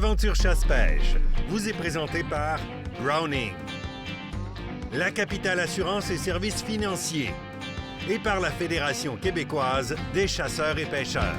Aventure chasse-pêche vous est présenté par Browning, la capitale assurance et services financiers et par la Fédération québécoise des chasseurs et pêcheurs.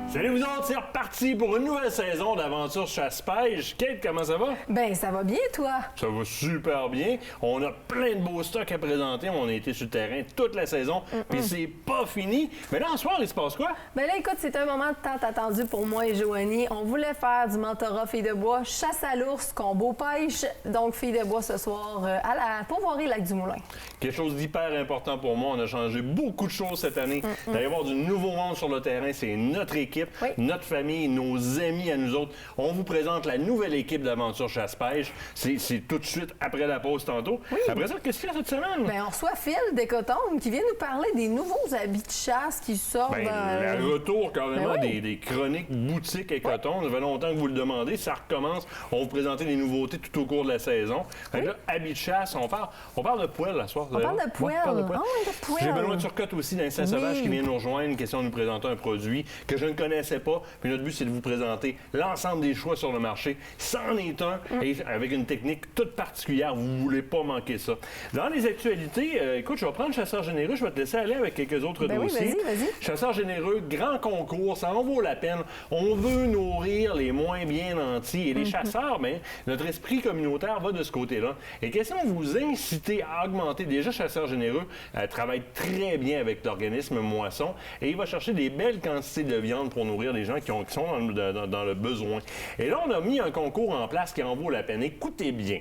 Salut vous autres, c'est reparti pour une nouvelle saison d'Aventure chasse-pêche. Kate, comment ça va? Ben, ça va bien, toi? Ça va super bien. On a plein de beaux stocks à présenter. On a été sur le terrain toute la saison, puis c'est pas fini. Mais là, en soir, il se passe quoi? Ben là, écoute, c'est un moment de tant attendu pour moi et Joanie. On voulait faire du mentorat filles de bois, chasse à l'ours, combo pêche. Donc, filles de bois ce soir à la Pourvoirie Lac-du-Moulin. Quelque chose d'hyper important pour moi. On a changé beaucoup de choses cette année. Il va y avoir du nouveau monde sur le terrain. C'est notre équipe. Oui. Notre famille, nos amis à nous autres. On vous présente la nouvelle équipe d'Aventure Chasse-Pêche. C'est tout de suite après la pause tantôt. Oui. Après ça, qu'est-ce qu'il y a cette semaine? Ben, on reçoit Phil Descotombes qui vient nous parler des nouveaux habits de chasse qui sortent Le retour carrément Ben oui. des chroniques boutiques et coton. Ça fait longtemps que vous le demandez. Ça recommence. On va vous présenter des nouveautés tout au cours de la saison. Fait que là, habits de chasse, on parle de poêle la soir. On parle de poêle. On parle de poêle. Oh, de poêle. J'ai Benoît Turcotte aussi d'Instinct Oui. Sauvage qui vient nous rejoindre. Une question de nous présenter un produit que je ne connaissais pas. Puis notre but, c'est de vous présenter l'ensemble des choix sur le marché. C'en est un, et avec une technique toute particulière. Vous ne voulez pas manquer ça. Dans les actualités, écoute, je vais prendre Chasseur généreux. Je vais te laisser aller avec quelques autres Ben oui, dossiers. vas-y. Chasseur généreux, grand concours, ça en vaut la peine. On veut nourrir les moins bien nantis. Et les chasseurs, bien, notre esprit communautaire va de ce côté-là. Et question de vous inciter à augmenter. Déjà, Chasseur généreux travaille très bien avec l'organisme Moisson et il va chercher des belles quantités de viande pour nourrir les gens qui sont dans le besoin. Et là, on a mis un concours en place qui en vaut la peine. Écoutez bien.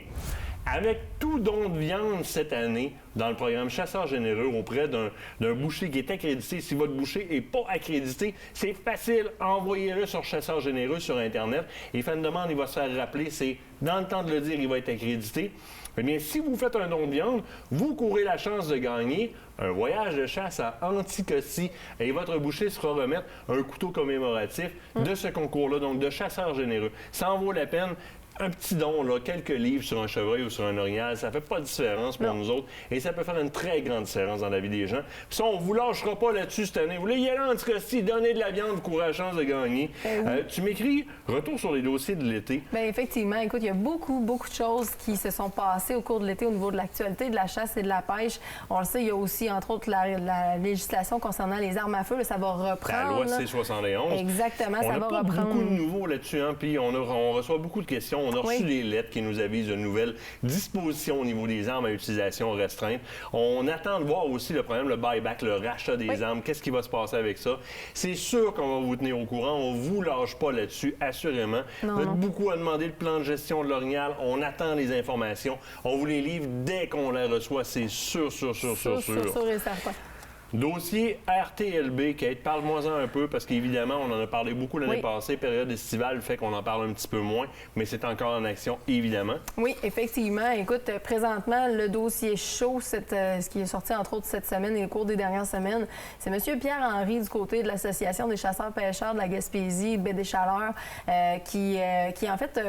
Avec tout don de viande cette année, dans le programme Chasseurs généreux, auprès d'un boucher qui est accrédité, si votre boucher n'est pas accrédité, c'est facile, envoyez-le sur Chasseurs généreux sur Internet. Il fait une demande, il va se faire rappeler, c'est dans le temps de le dire, il va être accrédité. Eh bien, si vous faites un don de viande, vous courez la chance de gagner un voyage de chasse à Anticosti et votre boucher se fera remettre un couteau commémoratif de ce concours-là, donc de Chasseurs généreux. Ça en vaut la peine. Un petit don, là, quelques livres sur un chevreuil ou sur un orignal, ça fait pas de différence pour nous autres et ça peut faire une très grande différence dans la vie des gens. Puis ça, on vous lâchera pas là-dessus cette année. Vous voulez y aller en Anticosti, donner de la viande, vous courez la chance de gagner. Tu m'écris, retour sur les dossiers de l'été. Bien, effectivement, écoute, il y a beaucoup de choses qui se sont passées au cours de l'été au niveau de l'actualité de la chasse et de la pêche. On le sait, il y a aussi, entre autres, la législation concernant les armes à feu. Là, ça va reprendre. La loi C-71. Exactement, ça va On a reprendre. beaucoup de nouveaux là-dessus, hein, puis on reçoit beaucoup de questions. On a reçu des lettres qui nous avisent de nouvelles dispositions au niveau des armes à utilisation restreinte. On attend de voir aussi le problème, le buyback, le rachat des armes. Qu'est-ce qui va se passer avec ça? C'est sûr qu'on va vous tenir au courant. On ne vous lâche pas là-dessus, assurément. Vous êtes beaucoup à demander le plan de gestion de l'orignal. On attend les informations. On vous les livre dès qu'on les reçoit. C'est sûr. Sûr et certain. Dossier RTLB, Kate, parle-moi-en un peu, parce qu'évidemment, on en a parlé beaucoup l'année passée. Période estivale fait qu'on en parle un petit peu moins, mais c'est encore en action, évidemment. Oui, effectivement. Écoute, présentement, le dossier chaud, ce qui est sorti entre autres cette semaine et au cours des dernières semaines, c'est M. Pierre-Henry du côté de l'Association des chasseurs-pêcheurs de la Gaspésie, Baie des Chaleurs, qui en fait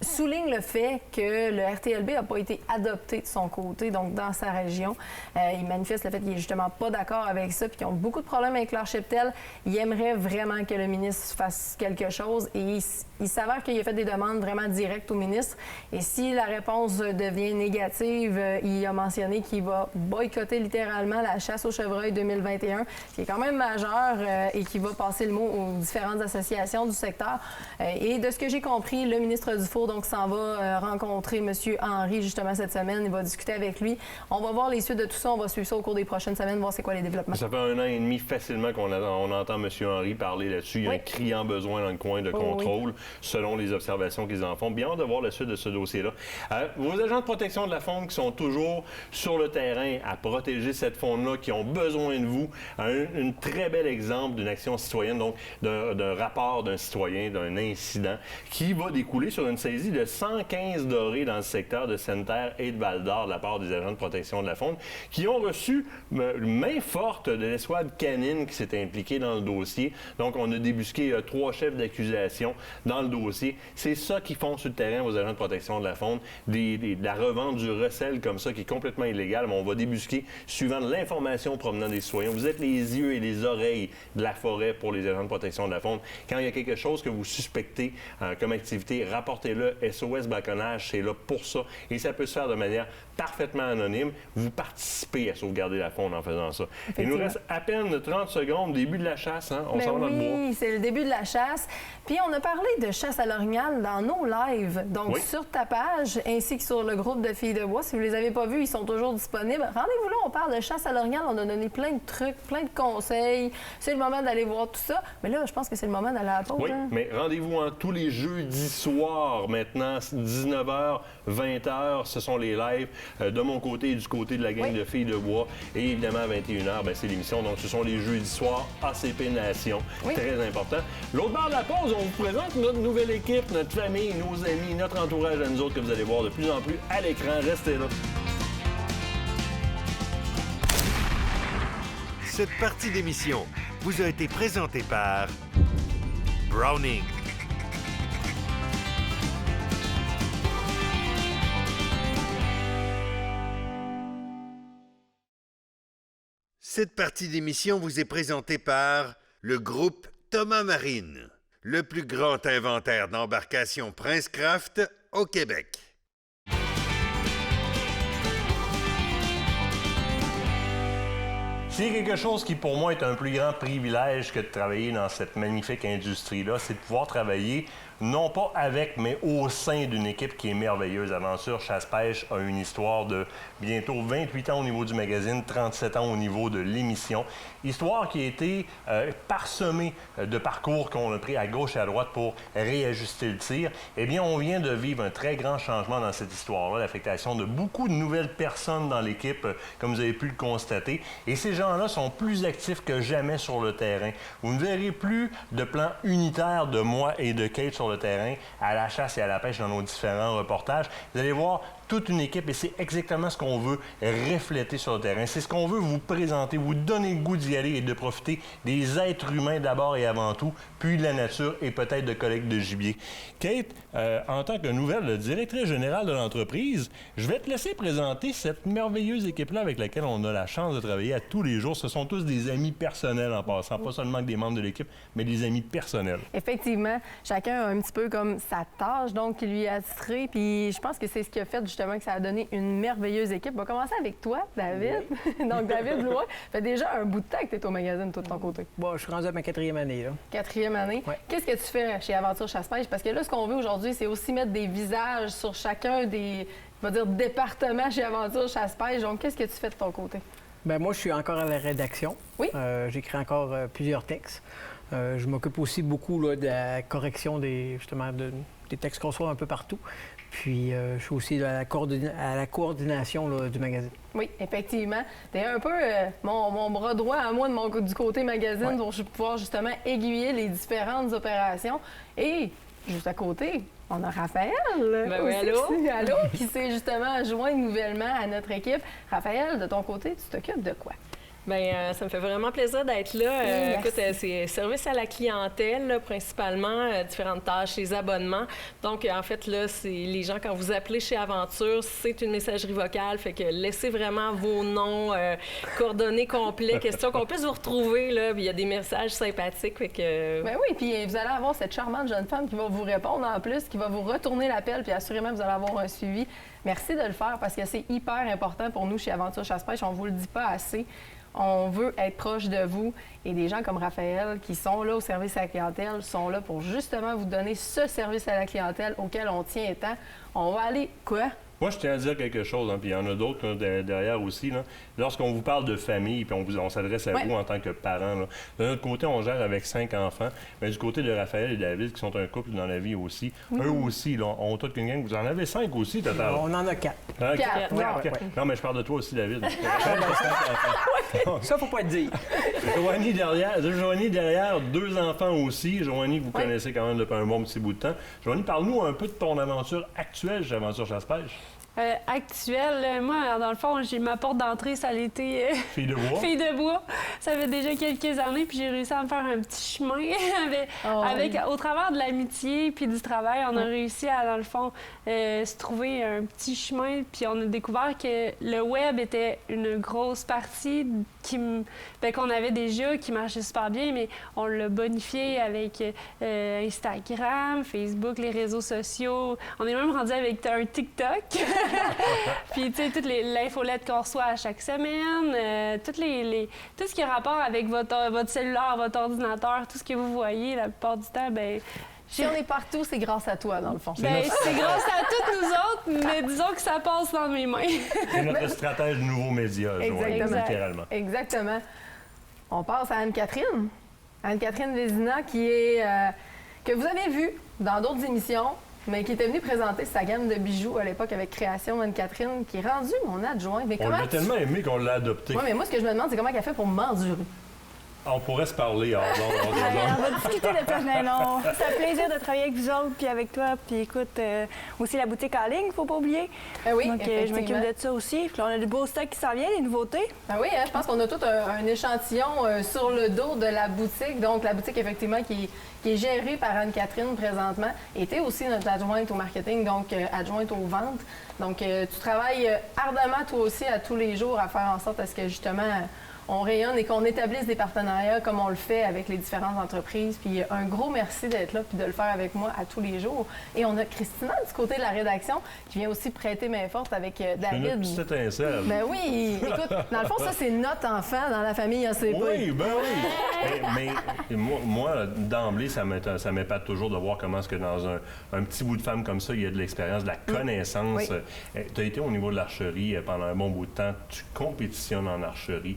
souligne le fait que le RTLB n'a pas été adopté de son côté, donc dans sa région. Il manifeste le fait qu'il n'est justement pas d'accord avec ça, puis qu'ils ont beaucoup de problèmes avec leur cheptel. Il aimerait vraiment que le ministre fasse quelque chose et il s'avère qu'il a fait des demandes vraiment directes au ministre. Et si la réponse devient négative, il a mentionné qu'il va boycotter littéralement la chasse au chevreuil 2021, qui est quand même majeur et qui va passer le mot aux différentes associations du secteur. Et de ce que j'ai compris, le ministre Dufour donc s'en va rencontrer M. Henry justement cette semaine. Il va discuter avec lui. On va voir les suites de tout ça. On va suivre ça au cours des prochaines semaines, voir c'est quoi les développements. Ça fait 1 an et demi facilement qu'on entend M. Henry parler là-dessus. Il y a un criant besoin dans le coin de contrôle, selon les observations qu'ils en font. Bien hâte de voir la suite de ce dossier-là. Vos agents de protection de la faune qui sont toujours sur le terrain à protéger cette faune-là, qui ont besoin de vous. Un très bel exemple d'une action citoyenne, donc d'un rapport d'un citoyen, d'un incident, qui va découler sur une saison saisie de 115 dorés dans le secteur de Sainte-Terre et de Val-d'Or de la part des agents de protection de la faune qui ont reçu une main forte de l'escouade canine qui s'est impliquée dans le dossier. Donc, on a débusqué 3 chefs d'accusation dans le dossier. C'est ça qu'ils font sur le terrain aux agents de protection de la faune, de la revente du recel comme ça qui est complètement illégal. Mais on va débusquer suivant de l'information provenant des citoyens. Vous êtes les yeux et les oreilles de la forêt pour les agents de protection de la faune. Quand il y a quelque chose que vous suspectez comme activité, rapportez-le. SOS Braconnage, c'est là pour ça. Et ça peut se faire de manière parfaitement anonyme. Vous participez à sauvegarder la faune en faisant ça. Il nous reste à peine 30 secondes, début de la chasse. Hein? On s'en va dans le bois. Oui, c'est le début de la chasse. Puis on a parlé de chasse à l'orignal dans nos lives, donc sur ta page, ainsi que sur le groupe de Filles de bois. Si vous ne les avez pas vus, ils sont toujours disponibles. Rendez-vous là, on parle de chasse à l'orignal. On a donné plein de trucs, plein de conseils. C'est le moment d'aller voir tout ça. Mais là, je pense que c'est le moment d'aller à la pause. Oui, mais rendez-vous tous les jeudis soirs maintenant, 19h, 20h, ce sont les lives de mon côté et du côté de la gang de Filles de bois. Et évidemment, à 21h, c'est l'émission. Donc, ce sont les jeudis soirs ACP Nation. Très important. L'autre barre de la pause, on vous présente notre nouvelle équipe, notre famille, nos amis, notre entourage à nous autres que vous allez voir de plus en plus à l'écran. Restez là. Cette partie d'émission vous a été présentée par Browning. Cette partie d'émission vous est présentée par le groupe Thomas Marine, le plus grand inventaire d'embarcations Princecraft au Québec. S'il y a quelque chose qui, pour moi, est un plus grand privilège que de travailler dans cette magnifique industrie-là, c'est de pouvoir travailler non pas avec, mais au sein d'une équipe qui est merveilleuse. Aventure Chasse-Pêche a une histoire de bientôt 28 ans au niveau du magazine, 37 ans au niveau de l'émission. Histoire qui a été parsemée de parcours qu'on a pris à gauche et à droite pour réajuster le tir. Eh bien, on vient de vivre un très grand changement dans cette histoire-là, l'affectation de beaucoup de nouvelles personnes dans l'équipe, comme vous avez pu le constater. Et ces gens-là sont plus actifs que jamais sur le terrain. Vous ne verrez plus de plan unitaire de moi et de Kate sur le terrain, à la chasse et à la pêche dans nos différents reportages. Vous allez voir toute une équipe et c'est exactement ce qu'on veut refléter sur le terrain. C'est ce qu'on veut vous présenter, vous donner le goût d'y aller et de profiter des êtres humains d'abord et avant tout, puis de la nature et peut-être de collègues de gibier. Kate, en tant que nouvelle directrice générale de l'entreprise, je vais te laisser présenter cette merveilleuse équipe-là avec laquelle on a la chance de travailler à tous les jours. Ce sont tous des amis personnels en passant, pas seulement des membres de l'équipe, mais des amis personnels. Effectivement, chacun a un petit peu comme sa tâche, donc, qui lui est attitrée, puis je pense que c'est ce qui a fait justement que ça a donné une merveilleuse équipe. On va commencer avec toi, David. Oui. Donc, David Lois, fait déjà un bout de temps que tu es au magazine, toi, de ton côté. Bon, je suis rendu à ma 4e année, là. 4e année. Ouais. Qu'est-ce que tu fais chez Aventure Chasse-Pêche? Parce que là, ce qu'on veut aujourd'hui, c'est aussi mettre des visages sur chacun des, on va dire, départements chez Aventure Chasse-Pêche. Donc, qu'est-ce que tu fais de ton côté? Bien, moi, je suis encore à la rédaction. Oui. J'écris encore plusieurs textes. Je m'occupe aussi beaucoup là, de la correction des textes qu'on reçoit un peu partout. Puis, je suis aussi à la coordination là, du magazine. Oui, effectivement. Tu es un peu mon bras droit à moi du côté magazine, dont je vais pouvoir justement aiguiller les différentes opérations. Et juste à côté, on a Raphaël. Ben oui, allô? Allô, qui s'est justement joint nouvellement à notre équipe. Raphaël, de ton côté, tu t'occupes de quoi? Bien, ça me fait vraiment plaisir d'être là. Écoute, c'est service à la clientèle, là, principalement, différentes tâches, les abonnements. Donc, en fait, là, c'est les gens, quand vous appelez chez Aventure, c'est une messagerie vocale. Fait que laissez vraiment vos noms, coordonnées complets, questions qu'on puisse vous retrouver. Là, il y a des messages sympathiques. Fait que... Ben oui, puis vous allez avoir cette charmante jeune femme qui va vous répondre en plus, qui va vous retourner l'appel, puis assurément, vous allez avoir un suivi. Merci de le faire parce que c'est hyper important pour nous chez Aventure Chasse-Pêche. On ne vous le dit pas assez. On veut être proche de vous et des gens comme Raphaël qui sont là au service à la clientèle sont là pour justement vous donner ce service à la clientèle auquel on tient tant. On va aller, quoi? Moi, je tiens à dire quelque chose, hein, puis il y en a d'autres là, derrière aussi. Là. Lorsqu'on vous parle de famille, puis on s'adresse à vous en tant que parents, là, de notre côté, on gère avec 5 enfants, mais du côté de Raphaël et David, qui sont un couple dans la vie aussi, eux aussi, là, ont toute une gang. Vous en avez 5 aussi, total. On en a 4. Hein, 4, ouais. Non, mais je parle de toi aussi, David. Ça, faut pas te dire. Joanie derrière, 2 enfants aussi. Joanie, vous connaissez quand même depuis un bon petit bout de temps. Joanie, parle-nous un peu de ton aventure actuelle chez Aventure Chasse-Pêche. Actuelle, moi, dans le fond, ma porte d'entrée, ça a été Fille de bois. Fille de bois. Ça fait déjà quelques années, puis j'ai réussi à me faire un petit chemin au travers de l'amitié puis du travail. On a réussi à, dans le fond, se trouver un petit chemin, puis on a découvert que le web était une grosse partie qu'on avait déjà, qui marchait super bien, mais on l'a bonifié avec Instagram, Facebook, les réseaux sociaux. On est même rendu avec un TikTok. Puis, tu sais, toute l'infolette qu'on reçoit à chaque semaine, tout ce qui a rapport avec votre cellulaire, votre ordinateur, tout ce que vous voyez, la plupart du temps, bien... Si on est partout, c'est grâce à toi, dans le fond. Bien, c'est grâce à toutes nous autres, mais disons que ça passe dans mes mains. C'est notre stratège de nouveaux médias, Joanie, littéralement. Exactement. On passe à Anne-Catherine. Anne-Catherine Vézina, qui est que vous avez vue dans d'autres émissions, mais qui était venue présenter sa gamme de bijoux à l'époque avec Création Anne-Catherine, qui est rendue mon adjointe. On l'a tellement aimé qu'on l'a adopté. Oui, mais moi, ce que je me demande, c'est comment elle fait pour m'endurer. On pourrait se parler. On va discuter de personnel. C'est un plaisir de travailler avec vous autres, puis avec toi. Puis écoute, aussi la boutique en ligne, faut pas oublier. Oui, donc, je m'occupe de ça aussi. Puis là, on a du beau stock qui s'en vient, des nouveautés. Oui, je pense qu'on a tout un échantillon sur le dos de la boutique. Donc, la boutique, effectivement, qui est gérée par Anne-Catherine présentement, était aussi notre adjointe au marketing, donc adjointe aux ventes. Donc, tu travailles ardemment, toi aussi, à tous les jours à faire en sorte à ce que, justement, on rayonne et qu'on établisse des partenariats comme on le fait avec les différentes entreprises. Puis un gros merci d'être là puis de le faire avec moi à tous les jours. Et on a Christina du côté de la rédaction qui vient aussi prêter main forte avec David. Une petite étincelle. Ben oui, écoute, dans le fond, ça, c'est notre enfant dans la famille ACP. Oui, ben oui. mais moi, d'emblée, ça m'épate toujours de voir comment est-ce que dans un petit bout de femme comme ça, il y a de l'expérience, de la connaissance. Oui. Tu as été au niveau de l'archerie pendant un bon bout de temps. Tu compétitionnes en archerie.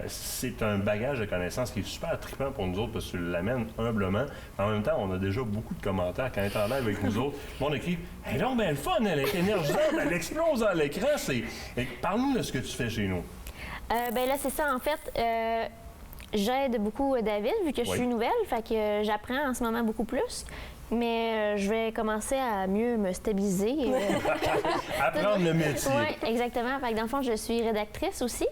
C'est un bagage de connaissances qui est super trippant pour nous autres parce que tu l'amènes humblement. En même temps, on a déjà beaucoup de commentaires quand elle est en live avec nous autres. On écrit « Elle est donc bien le fun, elle est énergisante, elle explose à l'écran. » Parle-nous de ce que tu fais chez nous. Bien là, c'est ça. En fait, j'aide beaucoup David vu que je suis nouvelle. Fait que j'apprends en ce moment beaucoup plus. Mais je vais commencer à mieux me stabiliser. Apprendre le métier. Oui, exactement. Fait que dans le fond, je suis rédactrice aussi.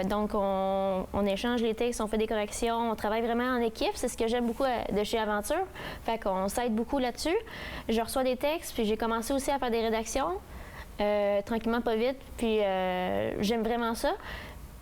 Donc, on échange les textes, on fait des corrections, on travaille vraiment en équipe. C'est ce que j'aime beaucoup de chez Aventure. Fait qu'on s'aide beaucoup là-dessus. Je reçois des textes, puis j'ai commencé aussi à faire des rédactions, tranquillement, pas vite. Puis j'aime vraiment ça.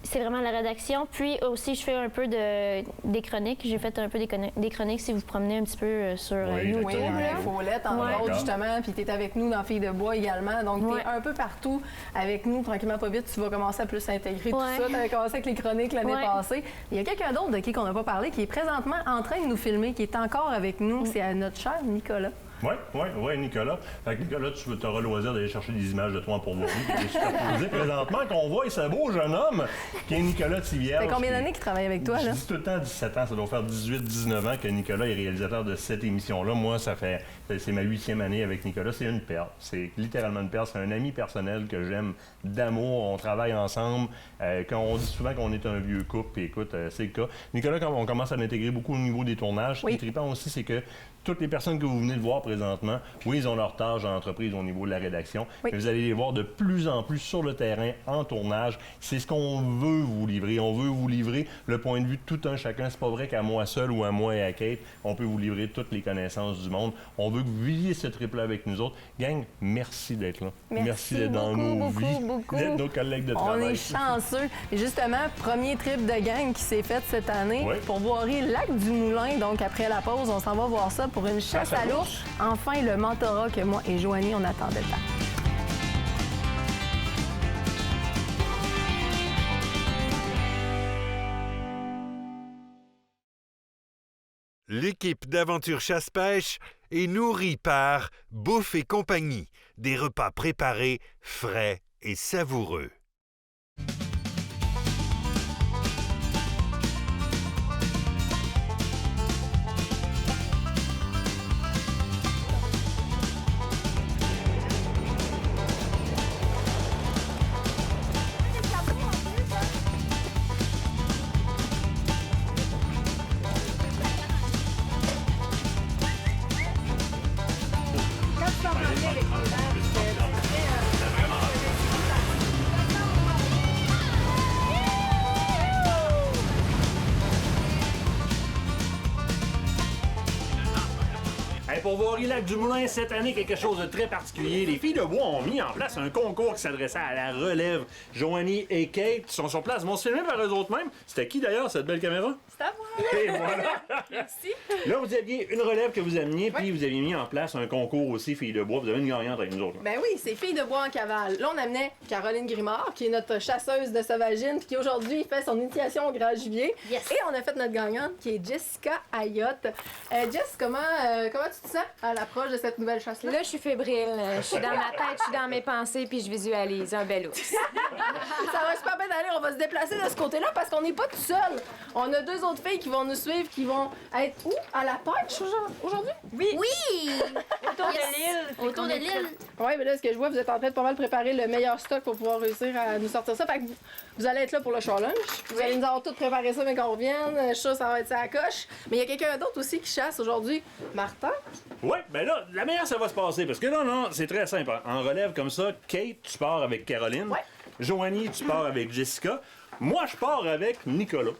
C'est vraiment la rédaction. Puis aussi, je fais un peu des chroniques. J'ai fait un peu des chroniques si vous promenez un petit peu sur YouTube. Oui, Infolette, entre autres, justement. Puis tu es avec nous dans Filles de bois également. Donc, tu es un peu partout avec nous, tranquillement, pas vite. Tu vas commencer à plus intégrer tout ça. Tu avais commencé avec les chroniques l'année passée. Il y a quelqu'un d'autre de qui on n'a pas parlé, qui est présentement en train de nous filmer, qui est encore avec nous. C'est notre cher Nicolas. Oui, Nicolas. Fait que Nicolas, tu auras le loisir d'aller chercher des images de toi en pourvoirie et de les superposer présentement qu'on voit ce beau jeune homme qui est Nicolas Tivierge. Ça fait combien d'années qu'il travaille avec toi, là? Je dis tout le temps 17 ans, ça doit faire 18-19 ans que Nicolas est réalisateur de cette émission-là. Moi, c'est ma 8e année avec Nicolas. C'est une perle. C'est littéralement une perle. C'est un ami personnel que j'aime d'amour. On travaille ensemble. On dit souvent qu'on est un vieux couple. Puis écoute, c'est le cas. Nicolas, quand on commence à l'intégrer beaucoup au niveau des tournages, ce qui est trippant aussi, c'est que toutes les personnes que vous venez de voir présentement, oui, ils ont leur tâche en entreprise au niveau de la rédaction, mais vous allez les voir de plus en plus sur le terrain, en tournage. C'est ce qu'on veut vous livrer. On veut vous livrer le point de vue de tout un chacun. C'est pas vrai qu'à moi seul ou à moi et à Kate, on peut vous livrer toutes les connaissances du monde. On veut que vous viviez ce trip-là avec nous autres. Gang, merci d'être là. Merci d'être dans nos vies, beaucoup. d'être nos collègues de travail. On est chanceux. Et justement, premier trip de gang qui s'est fait cette année pour voir Lac du Moulin. Donc, après la pause, on s'en va voir ça pour une chasse à l'ours. Enfin, le mentorat que moi et Joanie, on attendait tant. L'équipe d'Aventure Chasse-Pêche et nourri par Bouffe et compagnie, des repas préparés, frais et savoureux. Hey, pour Vaudreuil-Lac du Moulin, cette année, quelque chose de très particulier. Les filles de bois ont mis en place un concours qui s'adressait à la relève. Joanie et Kate sont sur place, vont se filmer par eux autres mêmes. C'était qui d'ailleurs, cette belle caméra? C'est à moi! Et voilà! Merci! Là, vous aviez une relève que vous ameniez, puis vous aviez mis en place un concours aussi, filles de bois. Vous avez une gagnante avec nous autres. Là. Ben oui, c'est Filles de bois en cavale. Là, on amenait Caroline Grimard, qui est notre chasseuse de sauvagine, puis qui aujourd'hui fait son initiation au grand gibier. Yes. Et on a fait notre gagnante, qui est Jessica Ayotte. Jess, comment tu te sens à l'approche de cette nouvelle chasse-là? Là, je suis fébrile. Je suis dans ma tête, je suis dans mes pensées, puis je visualise un bel ours. Ça va super bien aller. On va se déplacer de ce côté-là parce qu'on n'est pas tout seul. On a deux autres filles qui vont nous suivre, qui vont être où? À la pêche aujourd'hui? Oui! Autour de l'île. Autour de l'île. Oui, mais là, ce que je vois, vous êtes en train de pas mal préparer le meilleur stock pour pouvoir réussir à nous sortir ça. Fait que vous allez être là pour le show lunch. Vous allez nous avoir tout préparé ça, mais qu'on revienne. Je suis sûre que ça va être ça à la coche. Mais il y a quelqu'un d'autre aussi qui chasse aujourd'hui. Martin? Ouais, ben là, la meilleure, ça va se passer. Parce que là, non, c'est très simple. En relève comme ça, Kate, tu pars avec Caroline. Ouais. Joanie, tu pars avec Jessica. Moi, je pars avec Nicolas.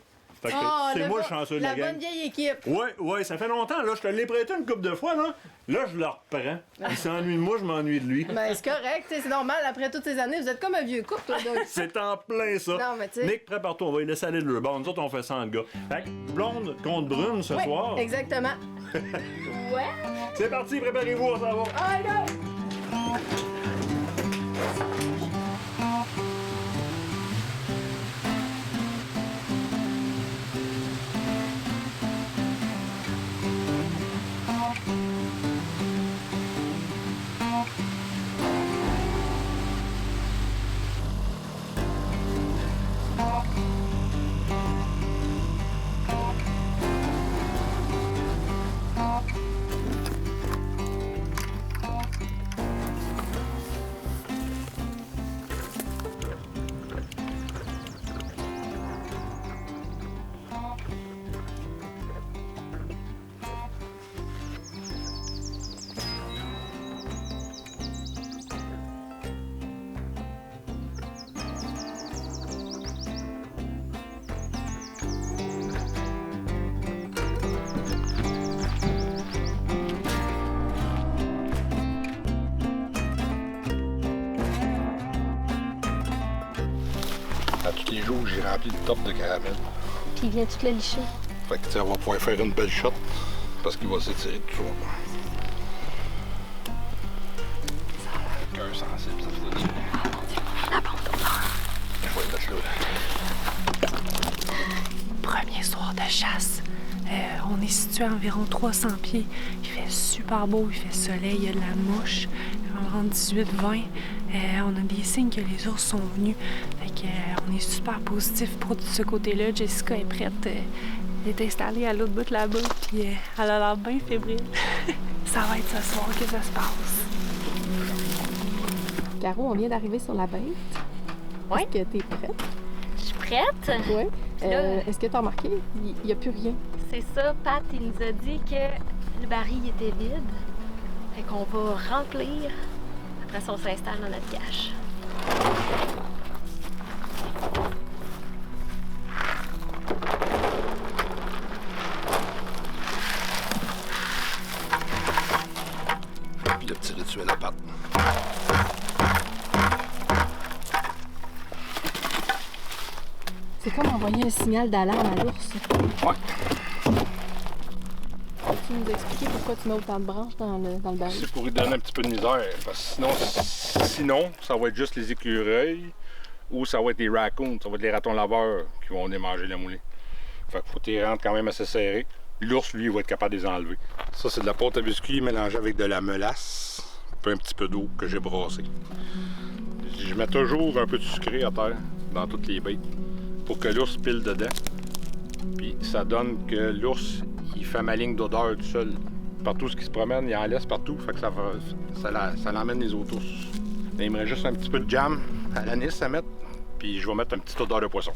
Fait que c'est moi le chanceux de la gang. bonne vieille équipe. Ouais, ça fait longtemps. Là, je te l'ai prêté une couple de fois, là. Là, je le reprends. Il s'ennuie de moi, je m'ennuie de lui. Ben, c'est correct, c'est normal. Après toutes ces années, vous êtes comme un vieux couple, toi, donc. C'est en plein, ça. Non, mais tu sais. Nick, prépare-toi, on va y laisser aller de le bord. Nous autres, on fait ça en gars. Fait que blonde contre brune ce Ouais, soir. exactement. C'est parti, préparez-vous, on s'en va. Allez, go! À tous les jours, j'ai rempli le top de caramel. Puis il vient tout le licher. Fait que, tu sais, on va pouvoir faire une belle shot parce qu'il va s'étirer tout soir. Cœur sensible, ça fait dessus. Oh mon Dieu, la bande d'honneur. Je vais le mettre là. Premier soir de chasse. On est situé à environ 300 pieds. Il fait super beau, il fait soleil, il y a de la mouche. Il va rendre 18-20. On a des signes que les ours sont venus. Fait que, on est super positif pour ce côté-là. Jessica est prête. Elle est installée à l'autre bout là-bas. Puis elle a l'air bien fébrile. Ça va être ce soir que ça se passe. Caro, on vient d'arriver sur la bête. Ouais. Est-ce que t'es prête? Je suis prête. Oui. Là, Est-ce que t'as remarqué? Il n'y a plus rien. C'est ça, Pat, il nous a dit que le baril était vide. Fait qu'on va remplir. Après ça, on s'installe dans notre cache. Puis le petit rituel à patte. C'est comme envoyer un signal d'alarme à l'ours. Ouais. Peux-tu nous expliquer pourquoi tu mets autant de branches dans le baril? C'est pour lui donner un petit peu de misère. Parce que sinon, ça va être juste les écureuils ou ça va être les raccoons, ça va être les ratons laveurs qui vont venir manger la moulée. Fait qu'il faut que tu rentres quand même assez serré l'ours, lui, il va être capable de les enlever. Ça, c'est de la pâte à biscuits mélangée avec de la mélasse, puis un petit peu d'eau que j'ai brassée. Je mets toujours un peu de sucré à terre dans toutes les baies pour que l'ours pile dedans. Puis ça donne que l'ours, il fait ma ligne d'odeur tout seul. Partout ce qui se promène, il en laisse partout, fait que ça l'emmène les autres ours. Là, il me reste juste un petit peu de jam à l'anis à mettre, puis je vais mettre un petit odeur de poisson.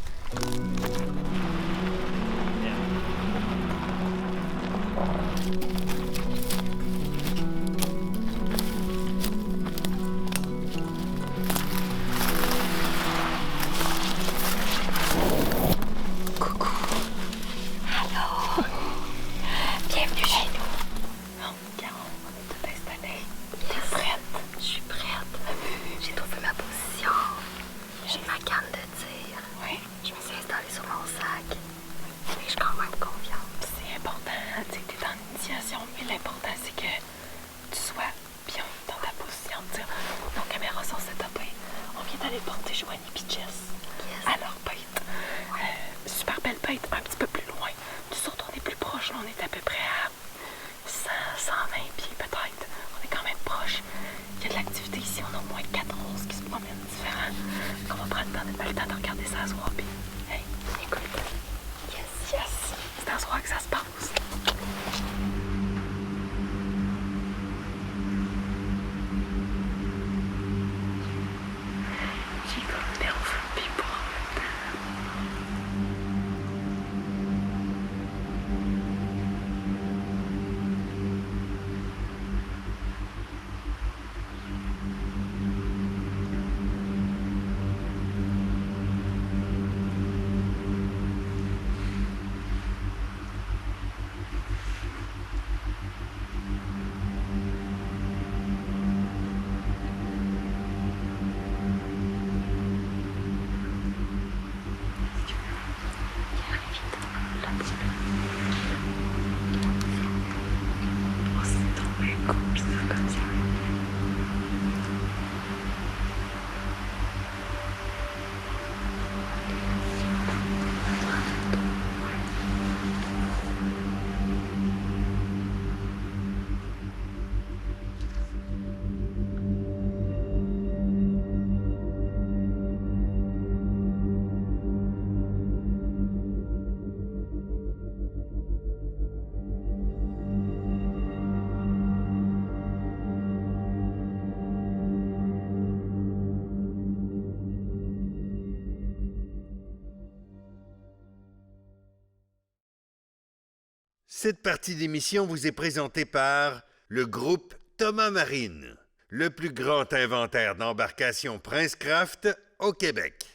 Cette partie d'émission vous est présentée par le groupe Thomas Marine, le plus grand inventaire d'embarcations Princecraft au Québec.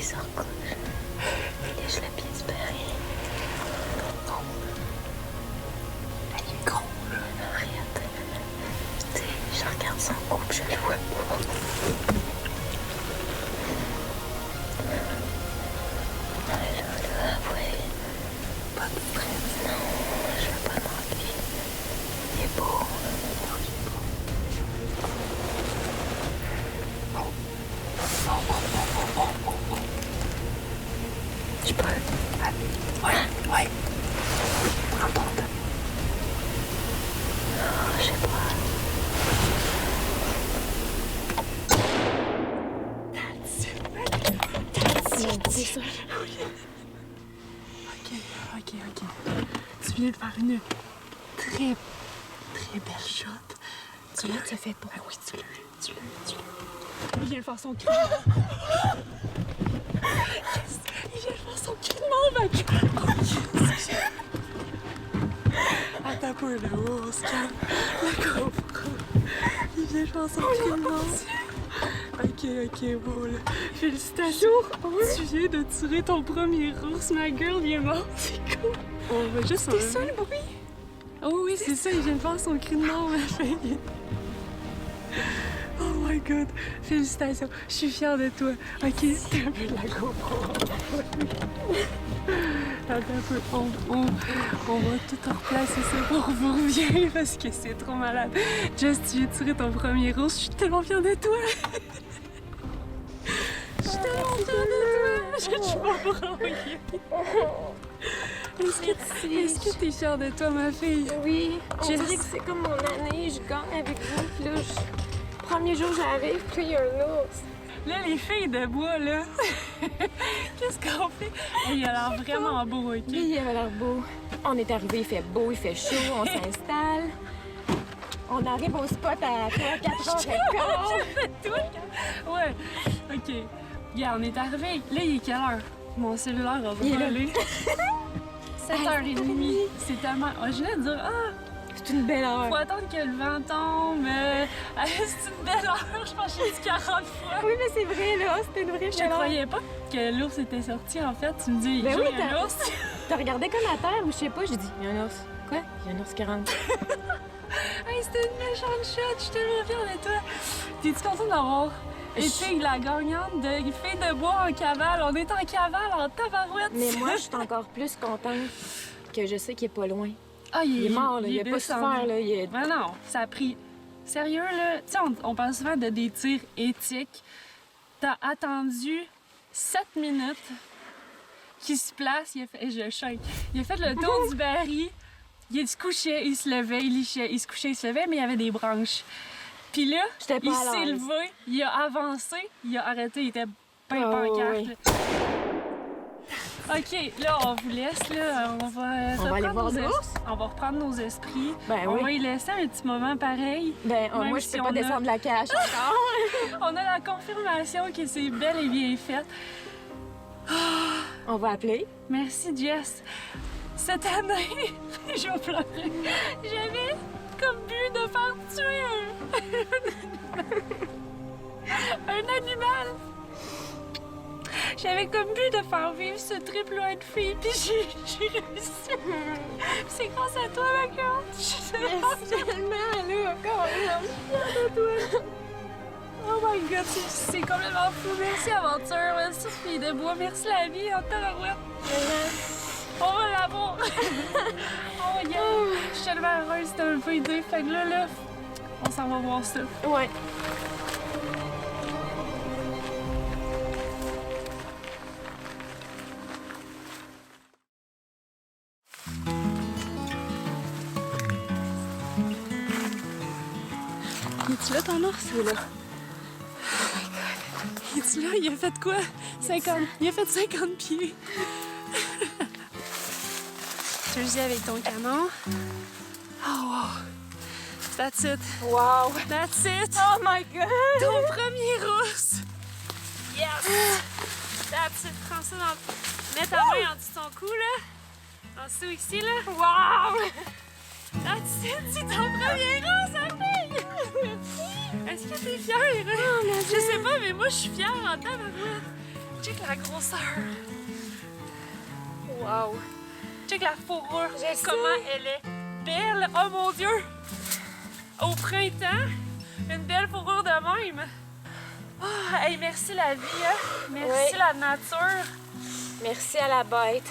se recouche. Lèche le pied du père. Oh. Il est gros, là. Arrête. Tu sais, je regarde son cou puis je le vois pas. Là, ouais. Pas de stress. Non, je vais pas manquer. Il est beau. Je peux. Ouais. Rapporte. Oh, je sais pas. C'est ça. OK. Tu viens de faire une très belle shot. Tu l'as fait pas. Ah oui, tu l'as. Il vient de faire son cri. Il vient de faire son cri de mort, ma gueule. Attends un peu, là. Oh, on se calme. La GoPro. Il vient de faire son cri de mort. OK, bon, là. Félicitations. Tu viens de tirer ton premier ours. Ma gueule, il est mort. C'est cool. On va juste... C'était ça, le bruit? Oh oui, c'est ça. Il vient de faire son cri de mort, ma fille. Oh my God! Félicitations! Je suis fière de toi. OK, t'as vu la GoPro? Attends un peu. On va tout replacer ça pour vous bien parce que c'est trop malade. Jess, tu viens de tirer ton premier ours. Je suis tellement fière de toi! Je suis tellement fière de toi! Je suis pas broyée. Est-ce que t'es fière de toi, ma fille? Oui, on dirait que c'est comme mon année, je gagne avec vous, puis là, premier jour j'arrive, puis il y a un ours. Là, les filles de bois, là, qu'est-ce qu'on fait? Il a l'air vraiment beau, OK? Oui, il a l'air beau. On est arrivé, il fait beau, il fait chaud, on s'installe. On arrive au spot à 4h15. Ouais, OK. Regarde, on est arrivé. Là, il est quelle heure? Mon cellulaire a volé. 7h30. C'est tellement... Oh, je voulais dire, c'est une belle heure. Faut attendre que le vent tombe. C'est une belle heure. Je pense que j'ai dit 40 fois. Oui, mais c'est vrai, là. C'était une vraie belle heure. Je croyais pas que l'ours était sorti, en fait. Tu me dis, il y a un ours. T'as regardé comme à terre ou je sais pas. J'ai dit, il y a un ours. Quoi? Il y a un ours qui rentre. Hey, c'était une méchante shot. Je suis tellement fière de toi. T'es-tu contente d'avoir été la gagnante de Filles de bois en cavale? On est en cavale, en tabarouette. Mais moi, je suis encore plus contente que je sais qu'il est pas loin. Ah, il est mort, là. Il a pas souffert, là. Ben non, ça a pris... Sérieux, là, tu sais, on parle souvent de des tirs éthiques. T'as attendu 7 minutes qu'il se place, il a fait... Je shake. Il a fait le tour du baril, il se couchait, il se levait, il lichait, il se couchait, il se levait, mais il y avait des branches. Puis là, il s'est levé, il a avancé, il a arrêté, il était bien pancarte. Oui. OK, là, on vous laisse, là. On va aller voir l'ours? On va reprendre nos esprits. Ben on va y laisser un petit moment pareil. Ben, moi, je peux pas descendre la cage encore. On a la confirmation que c'est bel et bien fait. On va appeler. Merci, Jess. Cette année, je vais pleurer. J'avais comme but de faire tuer un animal. J'avais comme but de faire vivre ce trip loin de filles, puis j'ai réussi. C'est grâce à toi, ma gueule. Je suis tellement là, encore là. Oh my God, c'est complètement fou. Merci, aventure. Merci, Filles de bois. Merci, la vie. En tabarouette. On va l'avoir. Oh, yeah. Je suis tellement heureuse. C'était un peu idée. Fait que là, on s'en va voir ça. Ouais. Es-tu là, ton ours? Il est là. Oh my God. Es-tu là? Il a fait quoi? 50. Il a fait 50 pieds. Tu le dis avec ton canon. Oh, wow. That's it. Wow. That's it. Oh my God. Ton premier ours. Yes. That's it. Prends ça dans... Mets ta main en dessous de ton cou, là. En dessous ici, là. Wow. That's it. C'est ton premier ours, ma fille. Est-ce que t'es fière? Oh, je sais pas, mais moi, je suis fière en tabarouette. Je Check la grosseur. Wow. Check la fourrure. Comment elle est belle. Oh mon Dieu. Au printemps, une belle fourrure de même. Oh, hey, merci la vie, hein? Merci la nature. Merci à la bête.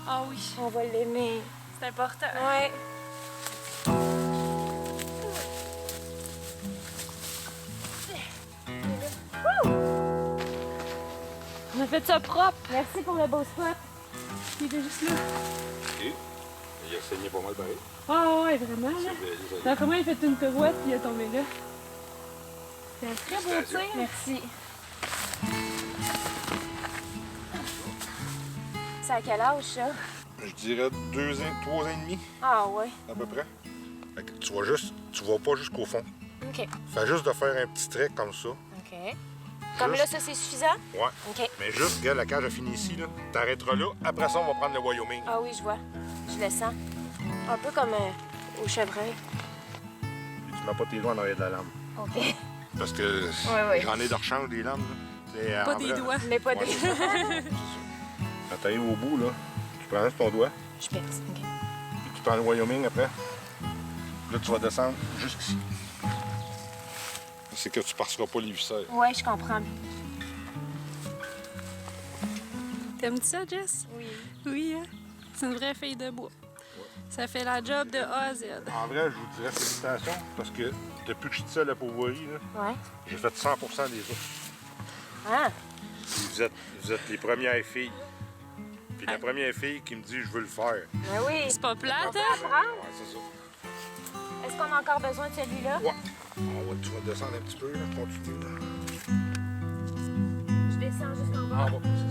Ah oui. On va l'aimer. C'est important. Ouais. On a fait ça propre. Merci pour le beau spot. Il était juste là. OK. Il a saigné pas mal pareil. Ah ouais, vraiment, là. D'après moi, il a fait une pirouette puis il est tombé là. C'est un très beau tir. Merci. C'est à quel âge, ça? Je dirais 2 ans, 3 ans et demi, Ah ouais. à peu près. Fait que tu vas pas jusqu'au fond. OK. Fais juste de faire un petit trait comme ça. OK. Comme là, ça, c'est suffisant? Ouais. OK. Mais juste, regarde, la cage a fini ici, là. T'arrêteras là. Après ça, on va prendre le Wyoming. Ah oui, je vois. Je le sens. Un peu comme au chevreuil. Puis tu mets pas tes doigts en arrière de la lame. OK. Parce que ouais. j'en ai de rechange des lames, là. C'est, Pas en des vrai, doigts. Mais pas Ouais. des... Quand t'arrives au bout, là, tu prends juste ton doigt, Je pète. OK. puis tu prends le Wyoming après. Là, tu vas descendre jusqu'ici. C'est que tu passeras pas les viscères. Ouais, je comprends. T'aimes-tu ça, Jess? Oui. Oui, hein? C'est une vraie feuille de bois. Ça fait la job de A à Z. En vrai, je vous dirais félicitations, parce que depuis que je suis seul à Pauvoirie, là, Ouais. j'ai fait 100% des autres. Ah. Puis vous êtes les premières filles. Puis la première fille qui me dit je veux le faire. Ben oui. C'est pas plate, On peut hein? apprendre. Ouais, c'est ça. Est-ce qu'on a encore besoin de celui-là? Ouais. Tu vas descendre un petit peu, là, continue. Là. Je descends jusqu'en bas. Ah, bon, c'est ça.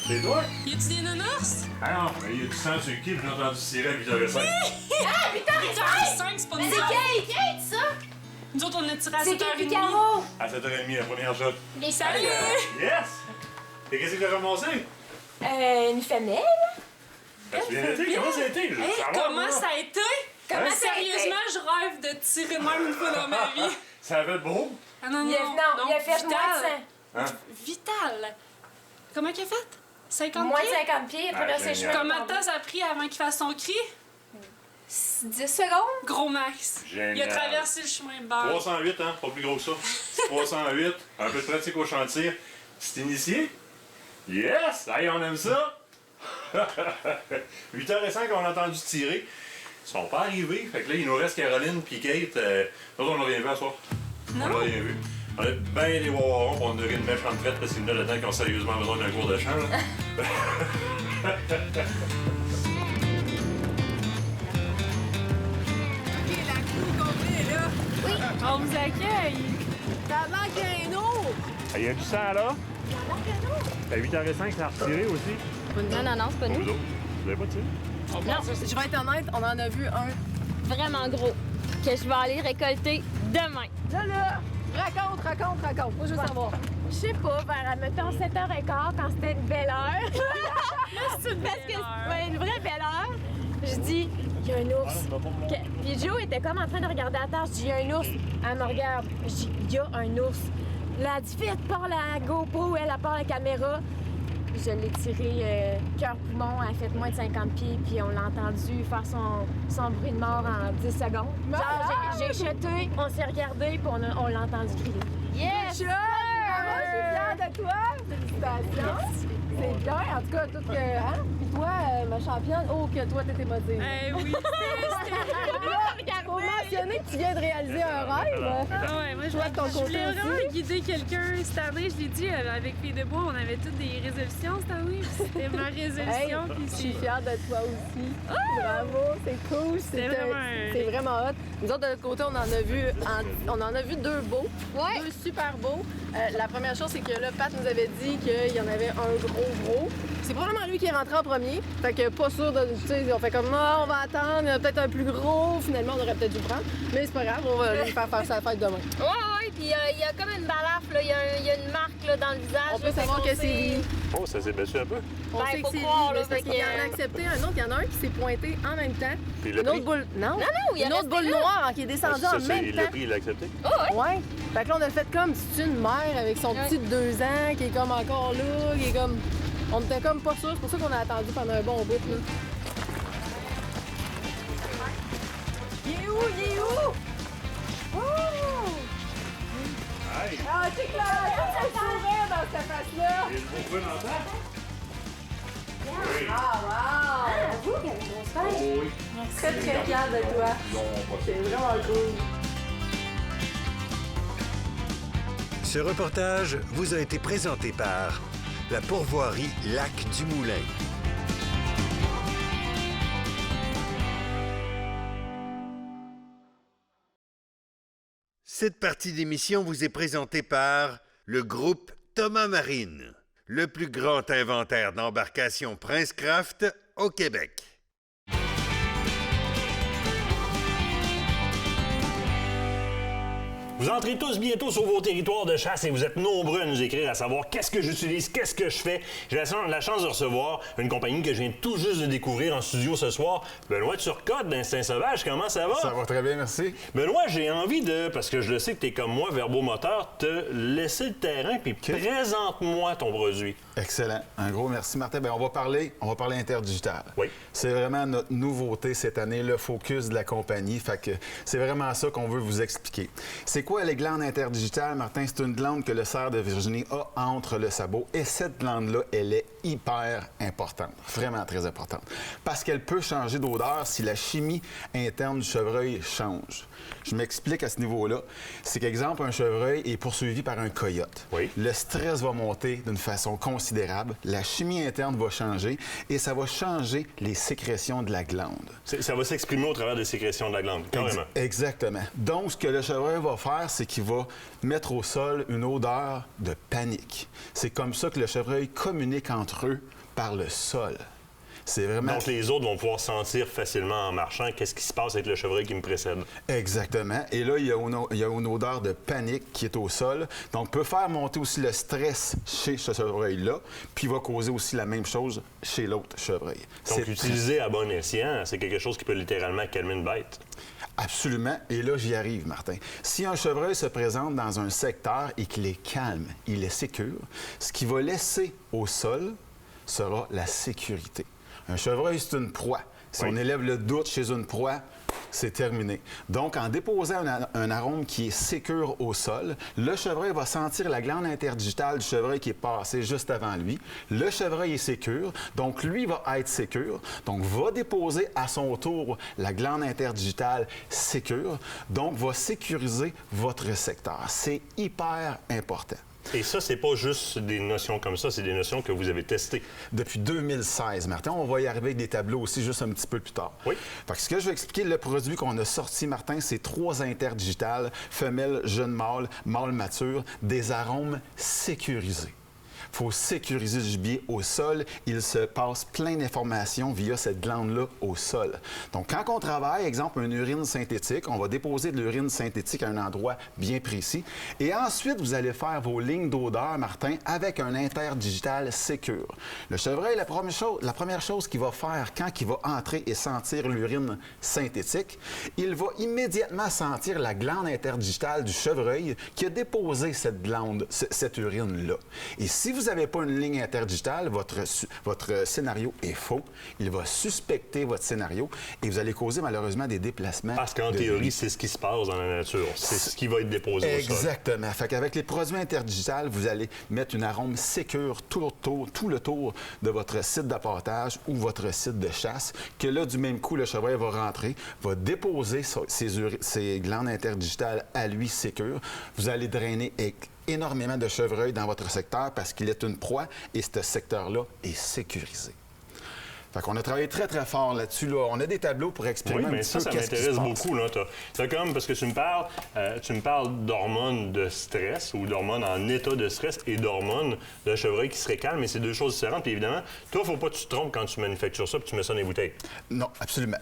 C'est toi? Y a-tu des nounours? Ah non, mais il y a du sang sur le quai, puis j'ai entendu tirer à 8h05. Ah, putain, 8h05, c'est pas nous autres. Kate, ça? Nous autres, on a tiré à C'est 7h30. Kate Picaro. À 7h30, la première shot. Salut! Yes! Et qu'est-ce que t'as ramassé? Une femelle? T'as bien été? Comment ça a été? Je veux savoir, Comment moi. ça a été? Comment ça a été? Sérieusement, je rêve de tirer de même une fois dans ma vie. Ça avait beau? Ah non, non, Il a fait moins de Hein? Vital. Comment qu'il a fait? 50 Moins de pieds? 50 pieds, il a Ah, traversé le génial. chemin. Combien de temps ça a pris avant qu'il fasse son cri? 10 secondes? Gros max. Génial. Il a traversé le chemin de barre. 308, hein? Pas plus gros que ça. 308, un peu de pratique au chantier. C'est initié? Yes! Hey, on aime ça! 8h05, on a entendu tirer. Ils sont pas arrivés. Fait que là, il nous reste Caroline puis Kate. Nous autres, on l'a rien vu à soir. On l'a rien vu. On a bien des wawarons pour on aurait une méchante traite parce qu'il y en a là-dedans qui ont sérieusement besoin d'un cours de chant. Là. On vous accueille. Ça manque un eau! Il y a du sang là. À 8h05, ça a retiré aussi. Non, c'est pas nous. Vous autres, vous avez pas tiré? Je vais être honnête, on en a vu un. Vraiment gros. Que je vais aller récolter demain. Là, raconte. Moi, je veux savoir. Je sais pas, vers, mettons, 7h15, quand c'était une belle heure. C'est une Parce belle que heure. ouais, une vraie belle heure. Je dis, il y a un ours. Puis Joe était comme en train de regarder à terre. Je dis, il y a un ours. Elle me regarde. Je dis, il y a un ours. Là, elle dit, vite, part la GoPro, elle part la caméra. Je l'ai tiré cœur-poumon, elle a fait moins de 50 pieds, puis on l'a entendu faire son bruit de mort en 10 secondes. Genre, j'ai jeté, on s'est regardé, puis on l'a entendu crier. Yes! Je suis fière de toi! Félicitations! C'est bien, en tout cas, tout que. Hein? Puis toi, ma championne, oh, que toi, t'étais motivée. Eh oui, Pour mentionner que tu viens de réaliser un rêve. Ah ouais, moi, je Toi, de ton voulais côté vraiment aussi. guider quelqu'un cette année. Je l'ai dit, avec Filles de Bois, on avait toutes des résolutions cette année. puis C'était ma Hey, résolution. puis je suis c'est- fière de toi aussi. Bravo, c'est cool. C'est vraiment- C'est vraiment hot. Nous autres, de notre côté, on en a vu deux beaux. Ouais. Deux super beaux. La première chose, c'est que là, Pat nous avait dit qu'il y en avait un gros gros. C'est probablement lui qui est rentré en premier. Fait que pas sûr de. Tu sais, on fait comme ah, on va attendre, il y en a peut-être un plus gros. Finalement, on aurait peut-être dû le prendre. Mais c'est pas grave, on va lui faire sa fête demain. Ouais, puis il y a comme une balafre, là. Il y a une marque là, dans le visage. On peut savoir que c'est lui. Oh, ça s'est battu un peu. On sait que c'est lui, mais c'est parce qu'il en a accepté un autre. Il y en a un qui s'est pointé en même temps. Puis il l'a Une autre pris? boule. Non, il est une autre resté boule là. noire qui est descendue en même il temps. l'a pris, il l'a accepté. Ouais. Fait que là, on a fait comme si c'est une mère avec son petit de 2 ans qui est comme encore là, qui est comme. On était comme pas sûrs, c'est pour ça qu'on a attendu pendant un bon bout, là. Il est où? Il est où? Oh! Hey! Ah, c'est clair! Il y a un sourire dans cette face-là! Il est le beau dans ça? Oui. Ah, wow! Vous, quelle grosse fête! Oh, oui. Très, très fière de toi. C'est vraiment cool. Ce reportage vous a été présenté par la pourvoirie Lac du Moulin. Cette partie d'émission vous est présentée par le groupe Thomas Marine, le plus grand inventaire d'embarcations Princecraft au Québec. Vous entrez tous bientôt sur vos territoires de chasse et vous êtes nombreux à nous écrire à savoir qu'est-ce que j'utilise, qu'est-ce que je fais. J'ai la chance de recevoir une compagnie que je viens tout juste de découvrir en studio ce soir. Benoît Turcotte d'Instinct Sauvage, comment ça va? Ça va très bien, merci. Benoît, j'ai envie de, parce que je le sais que tu es comme moi, verbomoteur, te laisser le terrain puis présente-moi ton produit. Excellent. Un gros merci, Martin. Bien, on va parler interdigital. Oui. C'est vraiment notre nouveauté cette année, le focus de la compagnie. Fait que c'est vraiment ça qu'on veut vous expliquer. C'est quoi les glandes interdigitales, Martin? C'est une glande que le cerf de Virginie a entre le sabot. Et cette glande-là, elle est hyper importante. Vraiment très importante. Parce qu'elle peut changer d'odeur si la chimie interne du chevreuil change. Je m'explique à ce niveau-là. C'est qu'exemple, un chevreuil est poursuivi par un coyote. Oui. Le stress va monter d'une façon considérable. La chimie interne va changer et ça va changer les sécrétions de la glande. Ça va s'exprimer au travers des sécrétions de la glande, carrément. Exactement. Donc, ce que le chevreuil va faire, c'est qu'il va mettre au sol une odeur de panique. C'est comme ça que le chevreuil communique entre eux par le sol. C'est vraiment... Donc, les autres vont pouvoir sentir facilement en marchant qu'est-ce qui se passe avec le chevreuil qui me précède. Exactement. Et là, il y a une odeur de panique qui est au sol. Donc, peut faire monter aussi le stress chez ce chevreuil-là, puis va causer aussi la même chose chez l'autre chevreuil. Donc, utilisé à bon escient, c'est quelque chose qui peut littéralement calmer une bête. Absolument. Et là, j'y arrive, Martin. Si un chevreuil se présente dans un secteur et qu'il est calme, il est sécure, ce qu'il va laisser au sol sera la sécurité. Un chevreuil, c'est une proie. Si on élève le doute chez une proie, c'est terminé. Donc, en déposant un arôme qui est sécure au sol, le chevreuil va sentir la glande interdigitale du chevreuil qui est passé juste avant lui. Le chevreuil est sécure, donc lui va être sécure, donc va déposer à son tour la glande interdigitale sécure, donc va sécuriser votre secteur. C'est hyper important. Et ça, c'est pas juste des notions comme ça, c'est des notions que vous avez testées. Depuis 2016, Martin. On va y arriver avec des tableaux aussi juste un petit peu plus tard. Oui. Fait que ce que je vais expliquer, le produit qu'on a sorti, Martin, c'est 3 interdigitales, femelle, jeune mâle, mâle mature, des arômes sécurisés. Il faut sécuriser le gibier au sol. Il se passe plein d'informations via cette glande-là au sol. Donc, quand on travaille, exemple, une urine synthétique, on va déposer de l'urine synthétique à un endroit bien précis. Et ensuite, vous allez faire vos lignes d'odeur, Martin, avec un interdigital sécure. Le chevreuil, la première chose qu'il va faire quand il va entrer et sentir l'urine synthétique, il va immédiatement sentir la glande interdigitale du chevreuil qui a déposé cette glande, cette urine-là. Et si vous n'avez pas une ligne interdigitale, votre scénario est faux. Il va suspecter votre scénario et vous allez causer malheureusement des déplacements. Parce qu'en théorie, c'est ce qui se passe dans la nature. C'est ce qui va être déposé au sol. Exactement. Fait qu'avec les produits interdigitales, vous allez mettre une arôme sécure tout le tour de votre site d'appâtage ou votre site de chasse, que là, du même coup, le chevreuil va rentrer, va déposer ses glandes interdigitales à lui sécures. Vous allez drainer énormément de chevreuils dans votre secteur parce qu'il est une proie et ce secteur-là est sécurisé. Fait qu'on a travaillé très, très fort là-dessus. Là. On a des tableaux pour exprimer oui, un mais petit peu ça qu'est-ce qui se m'intéresse passe. beaucoup. Là. C'est comme, parce que tu me parles d'hormones de stress ou d'hormones en état de stress et d'hormones de chevreuil qui seraient calmes, mais c'est deux choses différentes. Puis évidemment, toi, il ne faut pas que tu te trompes quand tu manufactures ça puis tu mets ça dans les bouteilles. Non, absolument.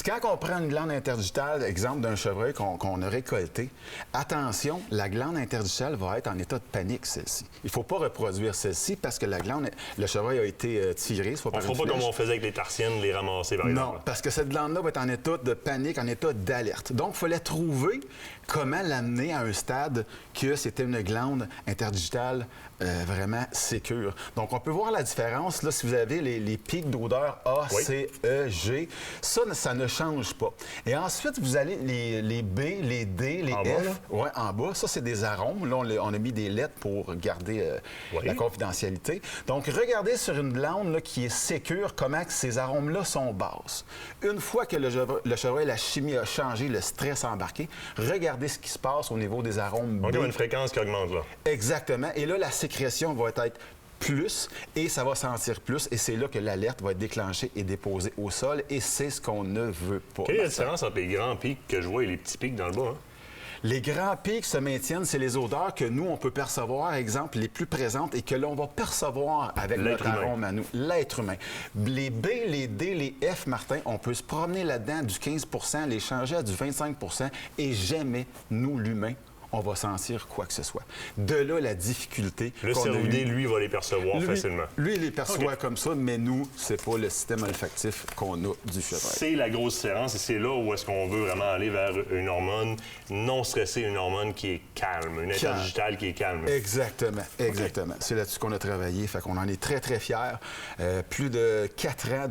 Quand on prend une glande interdigitale, exemple d'un chevreuil qu'on a récolté, attention, la glande interdigitale va être en état de panique, celle-ci. Il ne faut pas reproduire celle-ci parce que le chevreuil a été tiré. On ne fera pas comme on faisait avec les tarsiennes, les ramasser, par exemple. Non, parce que cette glande-là va être en état de panique, en état d'alerte. Donc, il fallait trouver comment l'amener à un stade que c'était une glande interdigitale vraiment sécure. Donc, on peut voir la différence. Là, si vous avez les pics d'odeur A, oui. C, E, G, ça ne change pas. Et ensuite, vous allez les B, les D, les en F. Bas, Oui, en bas. Ça, c'est des arômes. Là, on a mis des lettres pour garder oui. la confidentialité. Donc, regardez sur une glande là, qui est sécure comment que ces arômes-là sont basses. Une fois que le chevreuil, la chimie a changé, le stress a embarqué, regardez ce qui se passe au niveau des arômes. Donc, il y a une fréquence qui augmente, là. Exactement. Et là, la sécrétion va être plus et ça va sentir plus. Et c'est là que l'alerte va être déclenchée et déposée au sol. Et c'est ce qu'on ne veut pas. Quelle est la différence entre les grands pics que je vois et les petits pics dans le bas? Hein? Les grands pics se maintiennent, c'est les odeurs que nous, on peut percevoir, exemple, les plus présentes et que l'on va percevoir avec notre arôme à nous, l'être humain. Les B, les D, les F, Martin, on peut se promener là-dedans du 15 %, les changer à du 25 % et jamais, nous, l'humain, on va sentir quoi que ce soit. De là, la difficulté. Le cervidé, lui, va les percevoir facilement. Lui, il les perçoit comme ça, mais nous, c'est pas le système olfactif qu'on a du chevreuil. C'est la grosse différence et c'est là où est-ce qu'on veut vraiment aller vers une hormone non stressée, une hormone qui est calme, une interdigitale qui est calme. Exactement, exactement. Okay. C'est là-dessus qu'on a travaillé, fait qu'on en est très, très fiers. Plus de 4 ans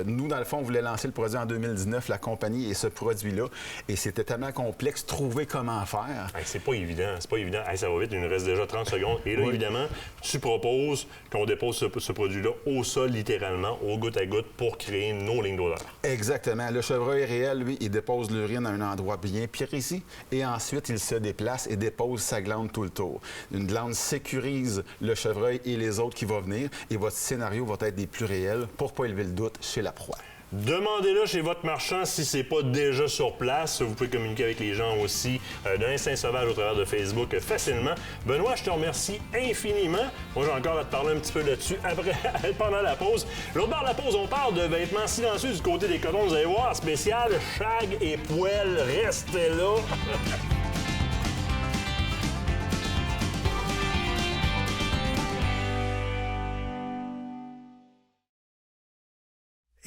Nous, dans le fond, on voulait lancer le produit en 2019, la compagnie et ce produit-là, et c'était tellement complexe, trouver comment faire. C'est pas évident, c'est pas évident. Hey, ça va vite, il nous reste déjà 30 secondes. Et là, évidemment, tu proposes qu'on dépose ce produit-là au sol, littéralement, au goutte à goutte, pour créer nos lignes d'odeur. Exactement. Le chevreuil réel, lui, il dépose l'urine à un endroit bien précis et ensuite, il se déplace et dépose sa glande tout le tour. Une glande sécurise le chevreuil et les autres qui vont venir et votre scénario va être des plus réels pour pas élever le doute chez la proie. Demandez-le chez votre marchand si c'est pas déjà sur place. Vous pouvez communiquer avec les gens aussi de l'Instinct Sauvage au travers de Facebook facilement. Benoît, je te remercie infiniment. Moi, j'ai encore à te parler un petit peu là-dessus pendant la pause. L'autre bord de la pause, on parle de vêtements silencieux du côté des cotons. Vous allez voir, spécial shag et poêle. Restez là.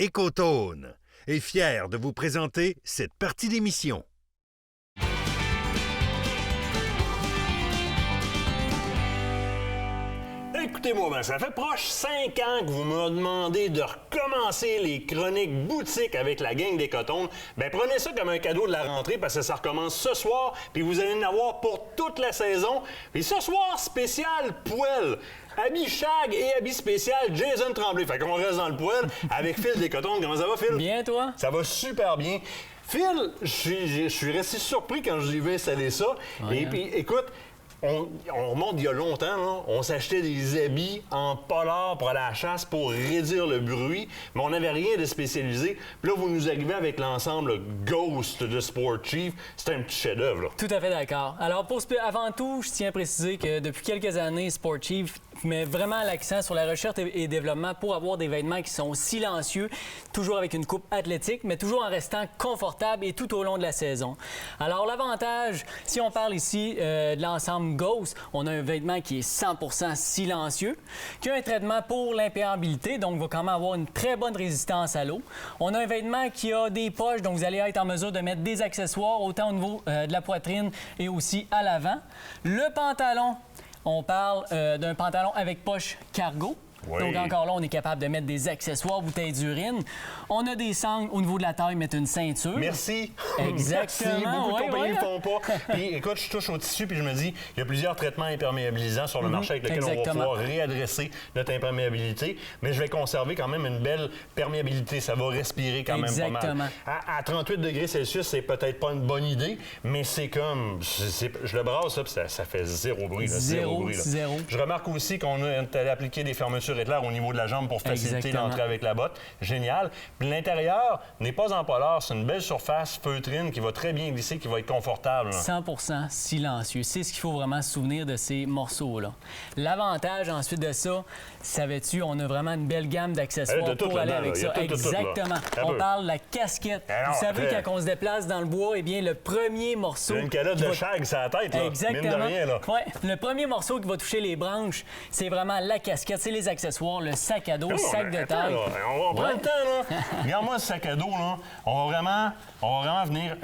Écotone est fier de vous présenter cette partie d'émission. Écoutez-moi bien, ça fait proche 5 ans que vous me demandez de recommencer les chroniques boutiques avec la gang des Cotones. Bien, prenez ça comme un cadeau de la rentrée parce que ça recommence ce soir, puis vous allez en avoir pour toute la saison. Puis ce soir, spécial poêle. Habit shag et habit spécial Jason Tremblay. Fait qu'on reste dans le poêle avec Phil des Cotones. Comment ça va, Phil? Bien, toi? Ça va super bien. Phil, je suis resté surpris quand j'ai vu installer ça. Ouais, et puis, écoute, on remonte il y a longtemps, là, on s'achetait des habits en polar pour aller à la chasse pour réduire le bruit, mais on n'avait rien de spécialisé. Puis là, vous nous arrivez avec l'ensemble Ghost de Sport Chief. C'est un petit chef-d'œuvre, là. Tout à fait d'accord. Alors, avant tout, je tiens à préciser que depuis quelques années, Sport Chief met vraiment l'accent sur la recherche et développement pour avoir des vêtements qui sont silencieux, toujours avec une coupe athlétique, mais toujours en restant confortable et tout au long de la saison. Alors, l'avantage, si on parle ici de l'ensemble Ghost, on a un vêtement qui est 100% silencieux, qui a un traitement pour l'imperméabilité, donc va quand même avoir une très bonne résistance à l'eau. On a un vêtement qui a des poches, donc vous allez être en mesure de mettre des accessoires autant au niveau de la poitrine et aussi à l'avant. Le pantalon, on parle d'un pantalon avec poche cargo. Oui. Donc, encore là, on est capable de mettre des accessoires, bouteilles d'urine. On a des sangles au niveau de la taille, mettre une ceinture. Merci. Exactement. Merci. Beaucoup de compagnies ne le font pas. Puis, écoute, je touche au tissu puis je me dis, il y a plusieurs traitements imperméabilisants sur le marché avec lesquels on va pouvoir réadresser notre imperméabilité. Mais je vais conserver quand même une belle perméabilité. Ça va respirer quand même pas mal. À 38 degrés Celsius, c'est peut-être pas une bonne idée, mais c'est comme... je le brasse, ça, puis ça fait zéro bruit. Zéro bruit. Là. Zéro. Je remarque aussi qu'on a appliqué des fermetures éclair au niveau de la jambe pour faciliter Exactement. l'entrée avec la botte. Génial. Puis l'intérieur n'est pas en polar. C'est une belle surface feutrine qui va très bien glisser, qui va être confortable. 100% silencieux. C'est ce qu'il faut vraiment se souvenir de ces morceaux-là. L'avantage ensuite de ça, savais-tu, on a vraiment une belle gamme d'accessoires pour aller avec ça. Exactement. On parle de la casquette. Vous savez, quand on se déplace dans le bois, eh bien, le premier morceau... Il y a une calotte de shag sur la tête, là. Exactement. Mine de rien, là. Ouais. Le premier morceau qui va toucher les branches, c'est vraiment la casquette, c'est les accessoires, le sac à dos, le sac de taille. On prend le temps, là. Regarde-moi ce sac à dos, là. On va vraiment venir,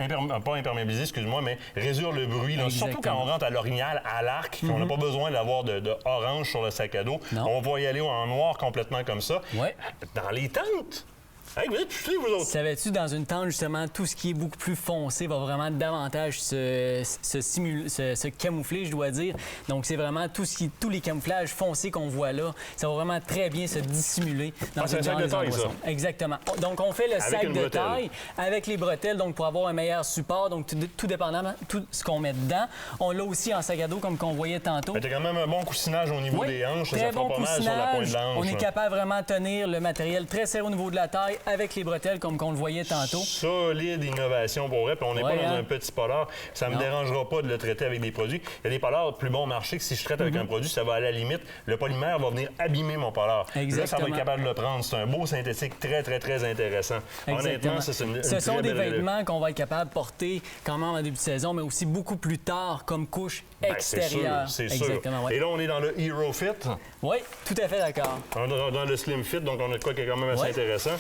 pas imperméabiliser, excuse-moi, mais réduire le bruit, là. Surtout quand on rentre à l'orignal, à l'arc, on n'a pas besoin d'avoir de orange sur le sac à dos. Non. On va y aller en noir complètement comme ça. Ouais. Dans les tentes. Hey, vous êtes touchés, vous autres? Savais-tu, dans une tente, justement, tout ce qui est beaucoup plus foncé va vraiment davantage se camoufler, je dois dire. Donc, c'est vraiment tous les camouflages foncés qu'on voit là, ça va vraiment très bien se dissimuler dans c'est un sac de taille, ça? Exactement. Donc, on fait le sac de taille avec les bretelles, donc pour avoir un meilleur support. Donc, tout dépendamment de tout ce qu'on met dedans. On l'a aussi en sac à dos, comme qu'on voyait tantôt. T'as quand même un bon coussinage au niveau des hanches. Très Ça bon fera pas mal sur la pointe de l'anche. On est capable vraiment de tenir le matériel très serré au niveau de la taille avec les bretelles, comme qu'on le voyait tantôt. Solide innovation pour vrai. Puis on n'est pas dans un petit polar. Ça me dérangera pas de le traiter avec des produits. Il y a des polars plus bon marché que si je traite avec un produit, ça va à la limite. Le polymère va venir abîmer mon polar. Là, ça va être capable de le prendre. C'est un beau synthétique très, très, très intéressant. Honnêtement, ça, c'est Ce sont des vêtements qu'on va être capable de porter quand même en début de saison, mais aussi beaucoup plus tard comme couche extérieure. C'est sûr. Et là, on est dans le Hero Fit. Oui, tout à fait d'accord. Dans le Slim Fit, donc on a de quoi qui est quand même assez intéressant.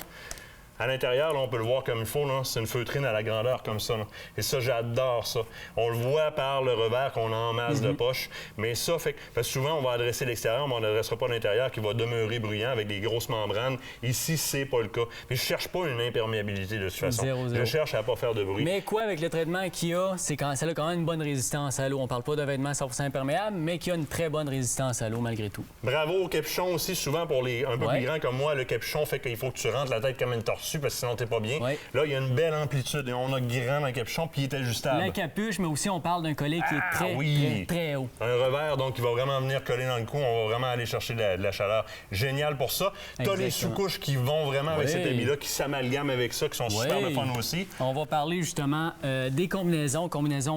À l'intérieur, là, on peut le voir comme il faut. C'est une feutrine à la grandeur comme ça. Là. Et ça, j'adore ça. On le voit par le revers qu'on a en masse de poche. Mais ça fait parce que souvent, on va adresser l'extérieur, mais on n'adressera pas l'intérieur qui va demeurer bruyant avec des grosses membranes. Ici, c'est pas le cas. Mais je cherche pas une imperméabilité de toute façon. Je cherche à pas faire de bruit. Mais quoi, avec le traitement qu'il y a, c'est quand ça a quand même une bonne résistance à l'eau. On parle pas de vêtements 100% imperméables, mais qui a une très bonne résistance à l'eau malgré tout. Bravo au capuchon aussi. Souvent, pour les un peu plus grands comme moi, le capuchon fait qu'il faut que tu rentres la tête comme une tortue parce que sinon, t'es pas bien. Là, il y a une belle amplitude et on a grand dans le capuchon puis il est ajustable. La capuche, mais aussi on parle d'un collet qui est très haut. Un revers, donc, qui va vraiment venir coller dans le cou. On va vraiment aller chercher de la chaleur. Génial pour ça. T'as les sous-couches qui vont vraiment avec cet habit-là, qui s'amalgament avec ça, qui sont super de fun aussi. On va parler justement des combinaisons